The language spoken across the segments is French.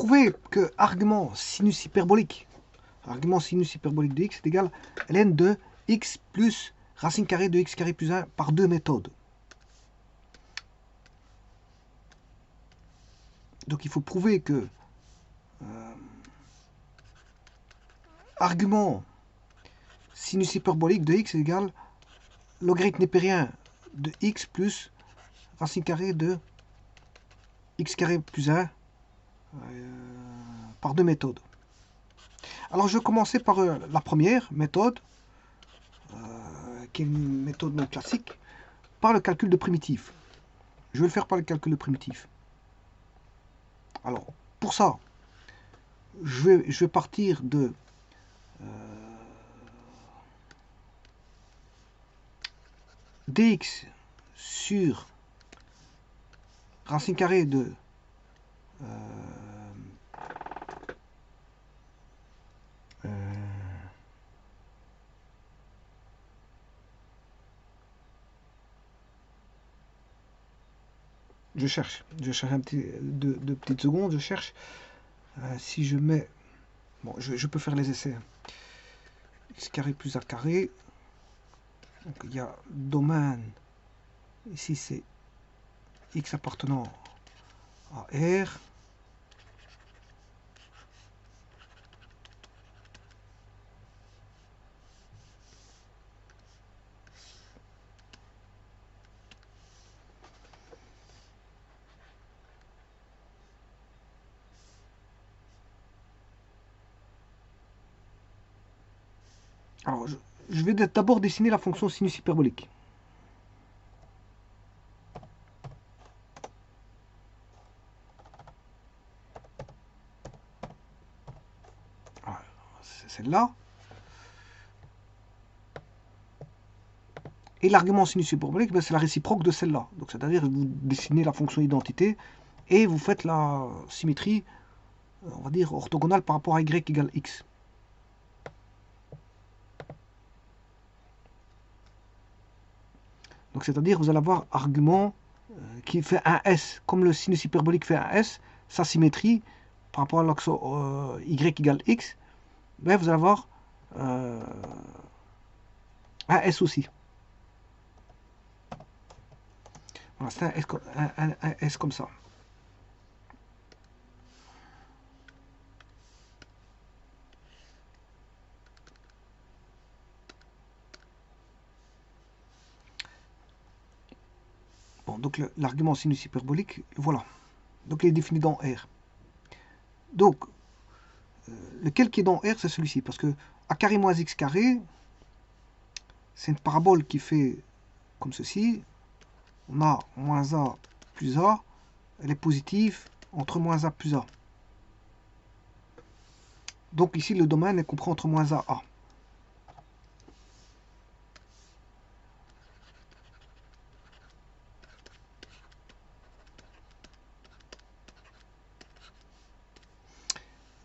prouver que argument sinus hyperbolique de x est égal à ln de x plus racine carrée de x carré plus 1 par deux méthodes. Donc il faut prouver que argument sinus hyperbolique de x est égal logarithme népérien de x plus racine carrée de x carré plus 1 par deux méthodes. Alors je vais commencer par la première méthode, qui est une méthode non classique, par le calcul de primitif. Je vais le faire par le calcul de primitif. Alors, pour ça, je vais partir de dx sur racine carrée de je cherche un petit deux petites secondes, je cherche. Si je mets, bon, je peux faire les essais. X carré plus A carré. Donc il y a domaine, ici c'est X appartenant à R. Alors, je vais d'abord dessiner la fonction sinus hyperbolique. C'est celle-là. Et l'argument sinus hyperbolique, ben, c'est la réciproque de celle-là. Donc, c'est-à-dire que vous dessinez la fonction identité et vous faites la symétrie, on va dire, orthogonale par rapport à y égale x. Donc, c'est-à-dire que vous allez avoir argument qui fait un S. Comme le sinus hyperbolique fait un S, sa symétrie par rapport à l'axe y égale x, ben, vous allez avoir un S aussi. Voilà, c'est un S comme ça. Bon, donc l'argument sinus hyperbolique, voilà. Donc il est défini dans R. Donc, lequel qui est dans R, c'est celui-ci. Parce que A carré moins X carré, c'est une parabole qui fait comme ceci. On a moins A plus A. Elle est positive entre moins A plus A. Donc ici, le domaine est compris entre moins A et A.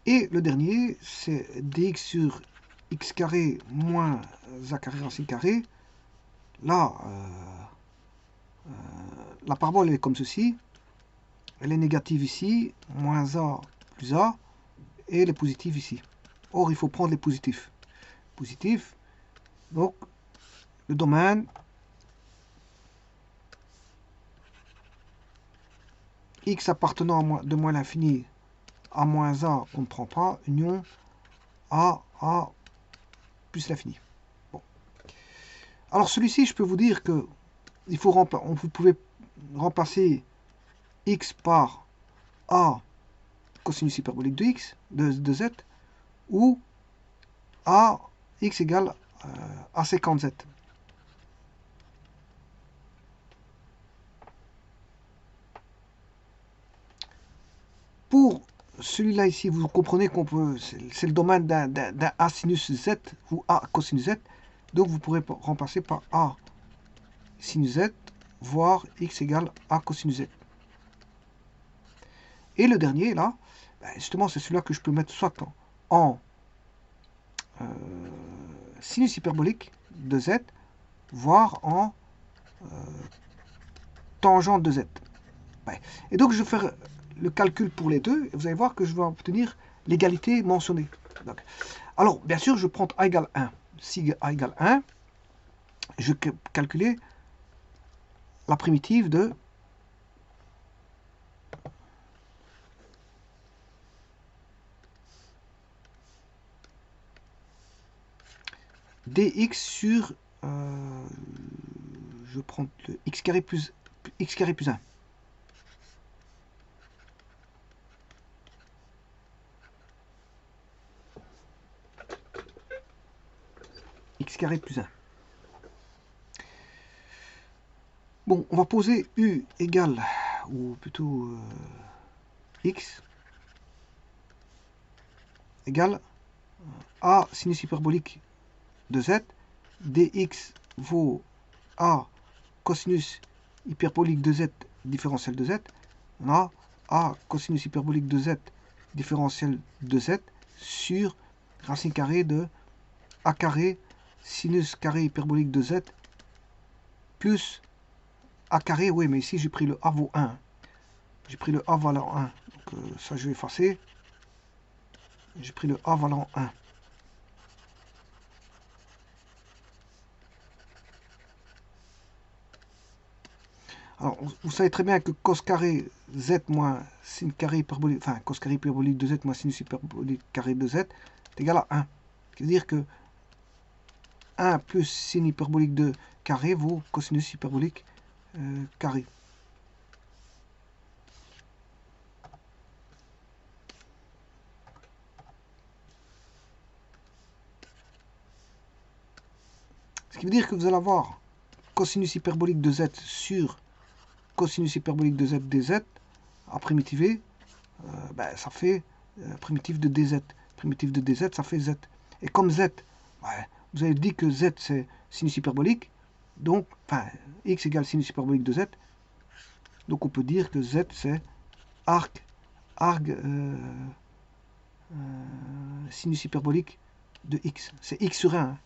Et le dernier, c'est dx sur x carré moins a carré racine carrée. Là, la parabole est comme ceci. Elle est négative ici, moins a plus a, et elle est positive ici. Or, il faut prendre les positifs. Positifs, donc le domaine x appartenant de moins l'infini à moins a, on ne prend pas, union a plus l'infini. Bon. Alors celui-ci, je peux vous dire que vous pouvez remplacer x par a cosinus hyperbolique de x, de z, ou a x égale a sécant z. Pour celui-là ici, vous comprenez qu'on peut, c'est le domaine d'un a sinus z ou a cosinus z, donc vous pourrez remplacer par a sinus z, voire x égale a cosinus z. Et le dernier, là, justement, c'est celui-là que je peux mettre soit en sinus hyperbolique de z, voire en tangente de z. Ouais. Et donc, je vais faire le calcul pour les deux, et vous allez voir que je vais obtenir l'égalité mentionnée. Donc, alors, bien sûr, je prends A égale 1. Si A égale 1, je vais calculer la primitive de dx sur, je prends le x carré plus 1. X carré plus 1. Bon, on va poser u égale, ou plutôt x égale a sinus hyperbolique de z, dx vaut a cosinus hyperbolique de z différentiel de z. On a a cosinus hyperbolique de z différentiel de z sur racine carrée de a carré sinus carré hyperbolique de z plus a carré, oui, mais ici j'ai pris le a vaut 1. J'ai pris le a valant 1. Donc ça je vais effacer. J'ai pris le a valant 1. Alors, vous savez très bien que cos carré z moins sin carré hyperbolique, enfin cos carré hyperbolique de z moins sinus hyperbolique carré de z est égal à 1. C'est-à-dire que 1 plus sin hyperbolique de carré vaut cosinus hyperbolique carré. Ce qui veut dire que vous allez avoir cosinus hyperbolique de z sur cosinus hyperbolique de z dz à primitiver, ben, ça fait primitive de dz. Primitive de dz, ça fait z. Et comme z, ouais, vous avez dit que z c'est sinus hyperbolique, donc, enfin, x égale sinus hyperbolique de z, donc on peut dire que z c'est arc sinus hyperbolique de x. C'est x sur 1. Hein.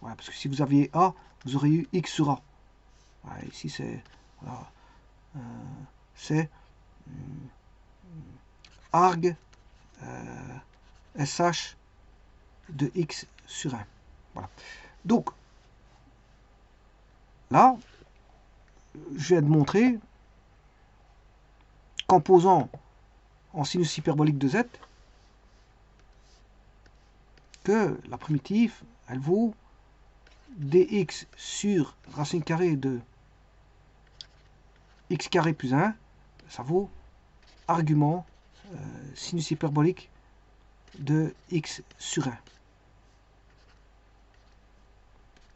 Ouais, parce que si vous aviez a, vous auriez eu x sur a. Ouais, ici c'est voilà, arg sh de x sur 1. Voilà. Donc, là, je viens de montrer qu'en posant en sinus hyperbolique de z, que la primitive, elle vaut dx sur racine carrée de x carré plus 1, ça vaut argument sinus hyperbolique de x sur 1.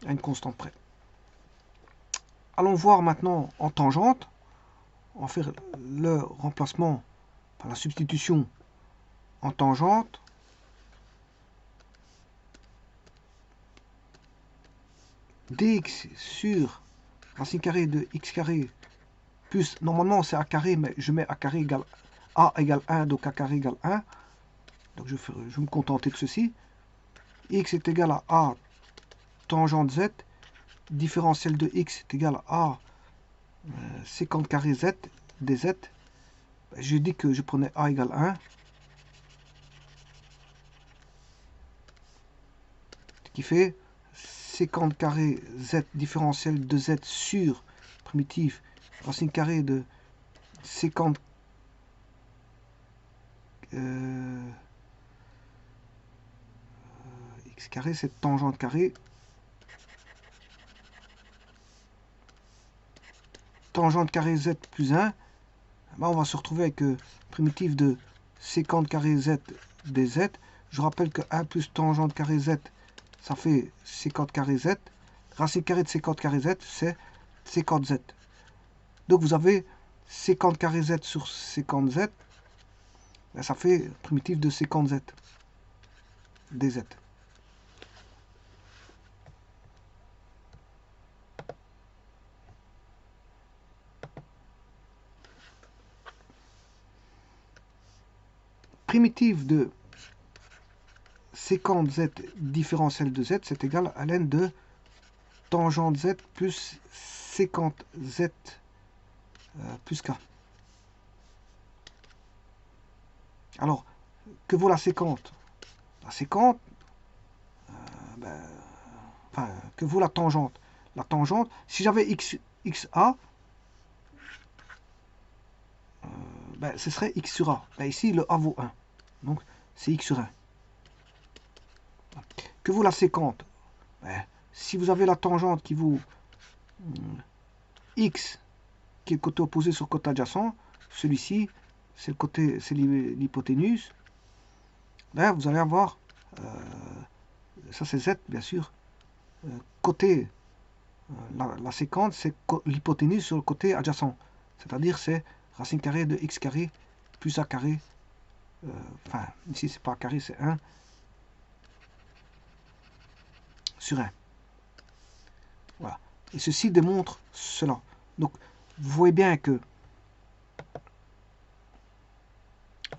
À une constante près. Allons voir maintenant en tangente. On va faire le remplacement par la substitution en tangente. Dx sur racine carrée de x carré plus, normalement c'est a carré, mais je mets a carré égale a égale 1, donc a carré égale 1. Donc je vais me contenter de ceci. X est égal à a tangente z, différentiel de x est égal à sécante carré z dz. J'ai dit que je prenais a égale 1. Ce qui fait sécante carré z différentiel de z sur primitive racine carrée de sécante x carré, c'est tangente carré. Tangente carré z plus 1. Là, on va se retrouver avec primitive de sécante carré z dz. Je rappelle que 1 plus tangente carré z, ça fait sécante carré z. Racine carrée de sécante carré z, c'est sécante z. Donc vous avez sécante carré z sur sécante z. Ça fait primitive de sécante z dz. Primitive de sécante z différentielle de z, c'est égal à ln de tangente z plus sécante z plus k. Alors, que vaut la séquente? La séquente, ben, enfin, que vaut la tangente? La tangente, si j'avais xa, ben, ce serait x sur a. Ben, ici, le a vaut 1. Donc, c'est x sur 1. Que vaut la séquente? Ben, si vous avez la tangente qui vaut x, qui est le côté opposé sur le côté adjacent, celui-ci, c'est le côté, c'est l'hypoténuse, ben, vous allez avoir, ça c'est z, bien sûr, côté, la séquente, c'est l'hypoténuse sur le côté adjacent. C'est-à-dire, c'est racine carrée de x carré plus a carré. Enfin, ici, c'est pas carré, c'est 1 sur 1. Voilà. Et ceci démontre cela. Donc, vous voyez bien que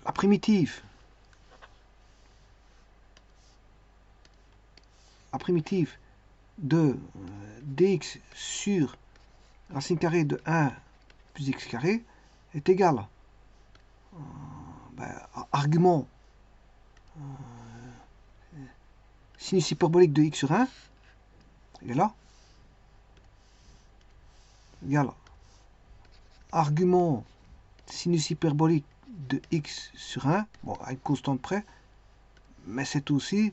la primitive de dx sur racine carrée de 1 plus x carré est égale à argument sinus hyperbolique de x sur 1, il est là, égale argument sinus hyperbolique de x sur 1, bon, à une constante près, mais c'est aussi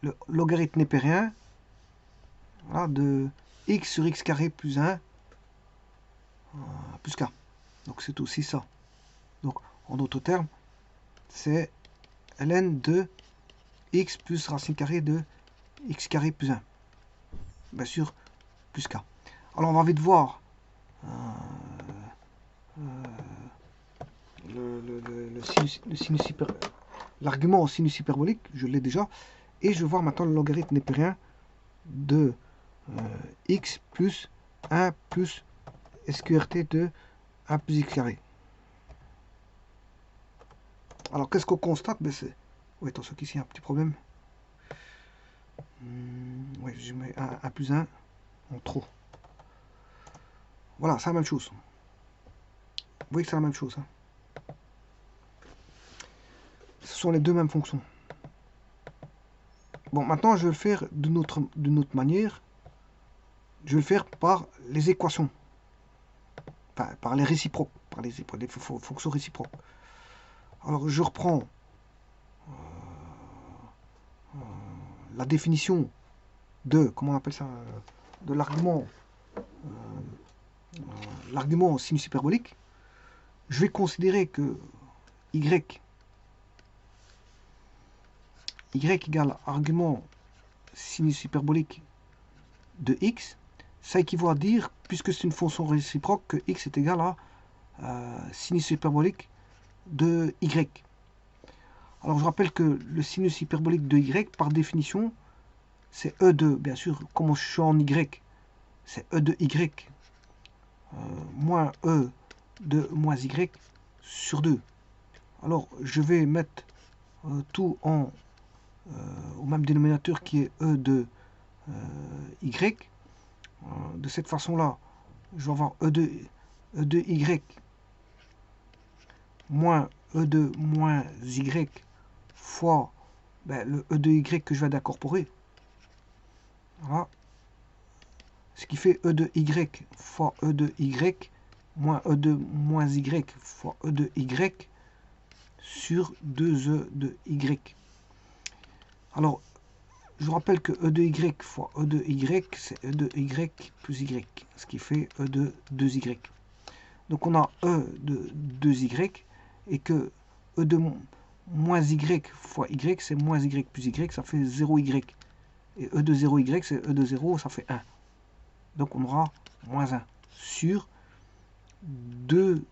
le logarithme népérien, voilà, de x sur x carré plus 1 plus k. Donc c'est aussi ça. Donc en d'autres termes, c'est ln de x plus racine carrée de x carré plus 1. Bien sûr, plus k. Alors on va vite voir l'argument au sinus hyperbolique, je l'ai déjà, et je vais voir maintenant le logarithme népérien de x plus 1 plus SQRT de 1 plus x carré. Alors qu'est-ce qu'on constate? Ben, c'est... Oui, attention qu'ici il y a un petit problème. Oui, je mets 1 plus 1 en trop. Voilà, c'est la même chose. Vous voyez que c'est la même chose. Hein. Ce sont les deux mêmes fonctions. Bon, maintenant, je vais le faire d'une autre manière. Je vais le faire par les équations. Enfin, par les réciproques. Par les fonctions réciproques. Alors, je reprends la définition de, comment on appelle ça, de l'argument sinus hyperbolique. Je vais considérer que y égale argument sinus hyperbolique de x, ça équivaut à dire, puisque c'est une fonction réciproque, que x est égal à sinus hyperbolique de y. Alors je rappelle que le sinus hyperbolique de y, par définition, c'est e de, bien sûr, comme je suis en y, c'est e de y moins e de moins y sur 2. Alors je vais mettre tout au même dénominateur qui est e de y. De cette façon-là, je vais avoir e de y moins e de moins y fois le e de y que je viens d'incorporer. Voilà. Ce qui fait e de y fois e de y moins e de moins y fois e de y sur 2e de y. Alors, je vous rappelle que e de y fois e de y, c'est e de y plus y, ce qui fait e de 2y. Donc on a e de 2y, et que e de moins y fois y, c'est moins y plus y, ça fait 0y. Et e de 0y, c'est e de 0, ça fait 1. Donc on aura moins 1 sur 2e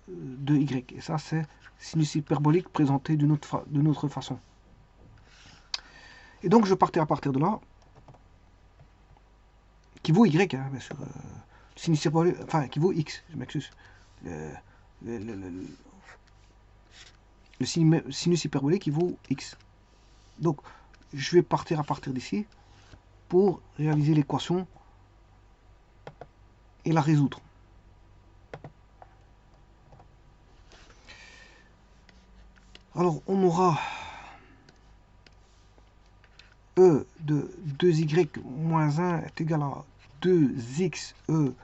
de y. Et ça, c'est sinus hyperbolique présenté d'une autre façon. Et donc je partais à partir de là, qui vaut y, hein, bien sûr. Sinus hyperbolique, enfin, qui vaut x, je m'excuse. Le sinus hyperbolique qui vaut x. Donc, je vais partir à partir d'ici pour réaliser l'équation et la résoudre. Alors, on aura E de 2y moins 1 est égal à 2x E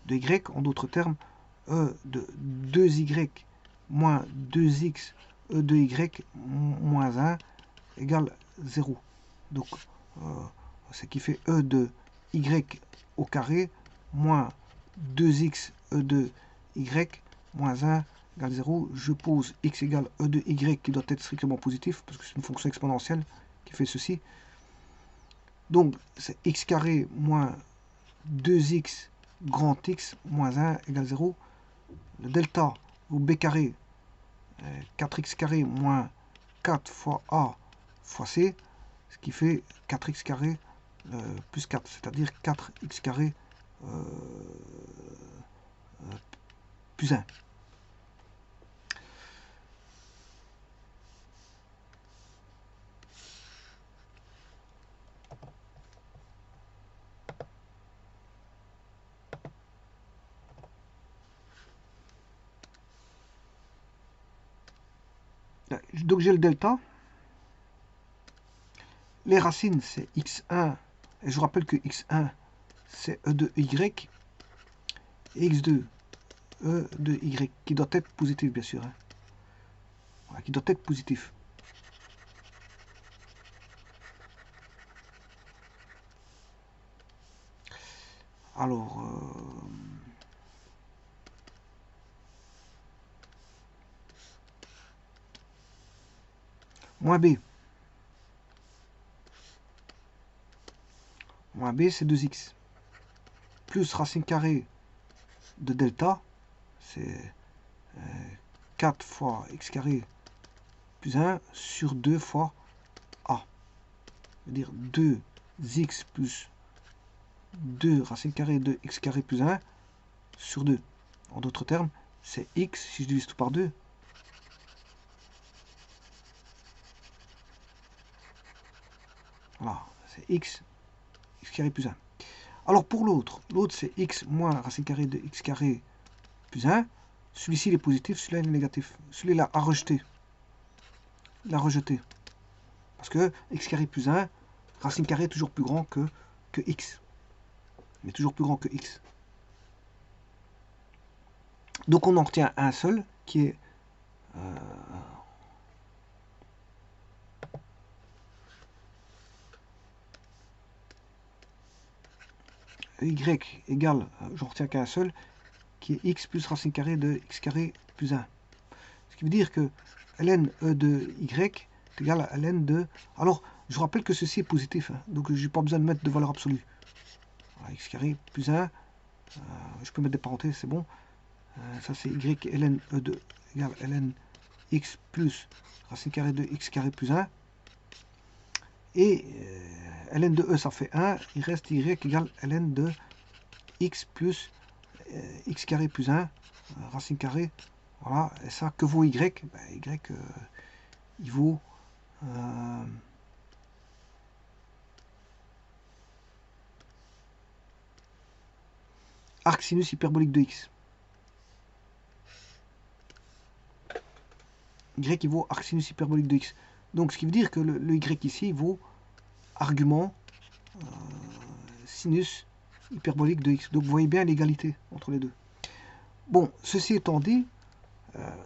de y. En d'autres termes, E de 2y moins 2x E de y moins 1 égale 0. Donc, ce qui fait E de y au carré moins 2x E de y moins 1 égale 0. Je pose x égale E de y qui doit être strictement positif parce que c'est une fonction exponentielle qui fait ceci. Donc, c'est x carré moins 2x grand X moins 1 égale 0. Le delta ou b carré, 4x carré moins 4 fois a fois c, ce qui fait 4x carré plus 4, c'est-à-dire 4x carré plus 1. Donc j'ai le delta. Les racines, c'est x1. Et je vous rappelle que x1, c'est e de y. Et x2, e de y, qui doit être positif, bien sûr. Hein. Voilà, qui doit être positif. Alors, moins b. Moins b, c'est 2x. Plus racine carrée de delta, c'est 4 fois x carré plus 1 sur 2 fois a. C'est-à-dire 2x plus 2 racine carrée de x carré plus 1 sur 2. En d'autres termes, c'est x, si je divise tout par 2. Voilà, c'est x carré plus 1. Alors pour l'autre c'est x moins racine carrée de x carré plus 1. Celui-ci il est positif, celui-là il est négatif. Celui-là à rejeter. Il a rejeté. Parce que x carré plus 1, racine carrée est toujours plus grand que x. Mais toujours plus grand que x. Donc on en retient un seul qui est y égale, j'en retiens qu'un seul, qui est x plus racine carrée de x carré plus 1. Ce qui veut dire que ln e de y est égal à ln de... Alors, je vous rappelle que ceci est positif, hein, donc je n'ai pas besoin de mettre de valeur absolue. Voilà, x carré plus 1, je peux mettre des parenthèses, c'est bon. Ça c'est y ln e de égale ln x plus racine carrée de x carré plus 1. Et ln de e ça fait 1, il reste y égale ln de x plus x carré plus 1, racine carrée. Voilà, et ça, que vaut y? Ben, y, il vaut arc sinus hyperbolique de x. Y il vaut arc sinus hyperbolique de x. Donc ce qui veut dire que le y ici vaut argument sinus hyperbolique de x. Donc vous voyez bien l'égalité entre les deux. Bon, ceci étant dit,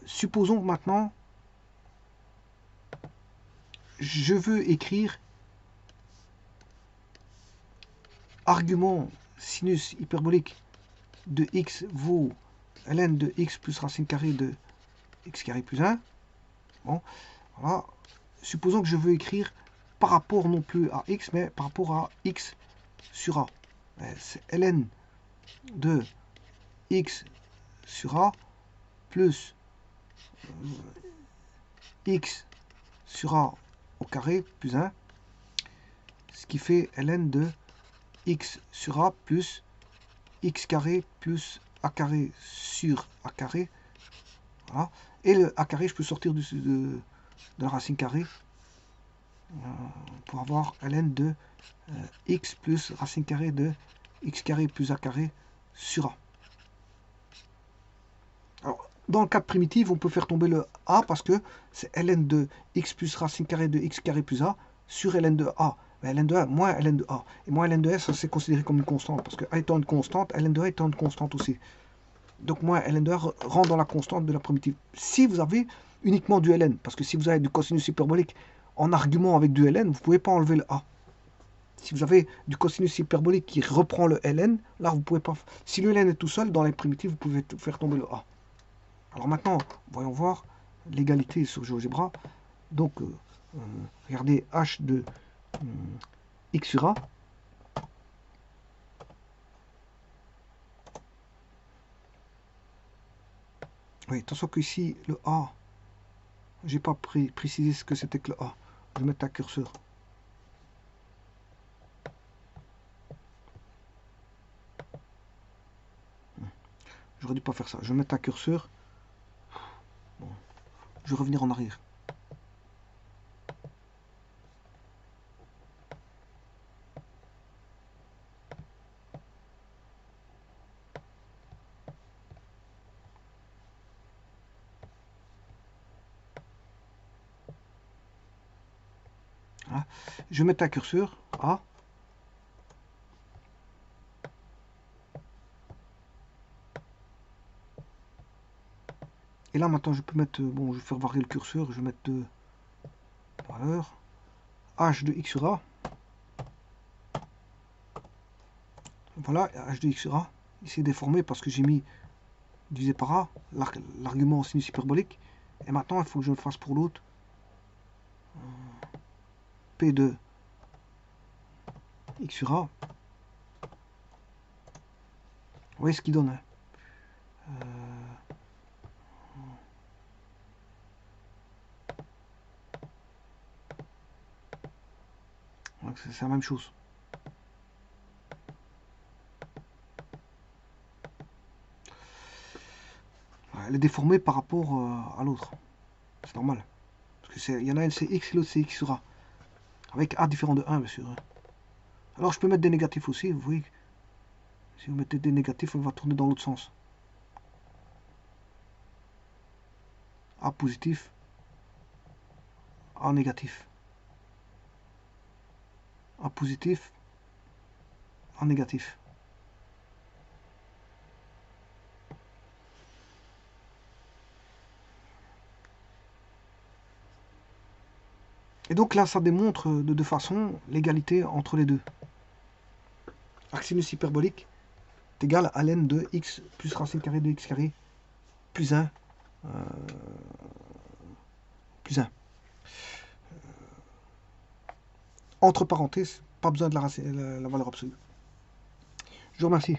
supposons maintenant je veux écrire argument sinus hyperbolique de x vaut ln de x plus racine carrée de x carré plus 1. Bon, voilà. Supposons que je veux écrire par rapport non plus à x, mais par rapport à x sur a. C'est ln de x sur a plus x sur a au carré plus 1, ce qui fait ln de x sur a plus x carré plus a carré sur a carré. Voilà. Et le a carré, je peux sortir de la racine carrée pour avoir ln de x plus racine carrée de x carré plus a carré sur a. Alors, dans le cas primitif, on peut faire tomber le a parce que c'est ln de x plus racine carrée de x carré plus a sur ln de a. Mais ln de a moins ln de a. Et moins ln de s, c'est considéré comme une constante parce que a étant une constante, ln de a étant une constante aussi. Donc moins ln de a rentre dans la constante de la primitive. Si vous avez uniquement du ln, parce que si vous avez du cosinus hyperbolique en argument avec du ln, vous ne pouvez pas enlever le a. Si vous avez du cosinus hyperbolique qui reprend le ln, là vous pouvez pas. Si le ln est tout seul, dans les primitives, vous pouvez faire tomber le a. Alors maintenant, voyons voir l'égalité sur GeoGebra. Donc, regardez h de x sur a. Oui, attention que ici, le a, j'ai pas précisé ce que c'était que le a. Je vais mettre un curseur. J'aurais dû pas faire ça. Je vais mettre un curseur. Bon. Je vais revenir en arrière. Voilà. Je vais mettre un curseur A. Et là maintenant je peux mettre, bon je vais faire varier le curseur, je vais mettre valeur h de x sur a. Voilà, h de x sur a. Il s'est déformé parce que j'ai mis divisé par a, l'argument en sinus hyperbolique. Et maintenant il faut que je le fasse pour l'autre. P de x sur a. Vous voyez ce qu'il donne. Hein. C'est la même chose. Elle est déformée par rapport à l'autre. C'est normal. Parce que il y en a une c'est x et l'autre c'est x sur a. Avec a différent de 1 bien sûr. Alors je peux mettre des négatifs aussi, vous voyez. Si vous mettez des négatifs, on va tourner dans l'autre sens. A positif, A négatif. A positif, A négatif. Et donc là, ça démontre de deux façons l'égalité entre les deux. Arc hyperbolique est égal à ln de x plus racine carrée de x carré plus 1 plus 1. Entre parenthèses, pas besoin de la valeur absolue. Je vous remercie.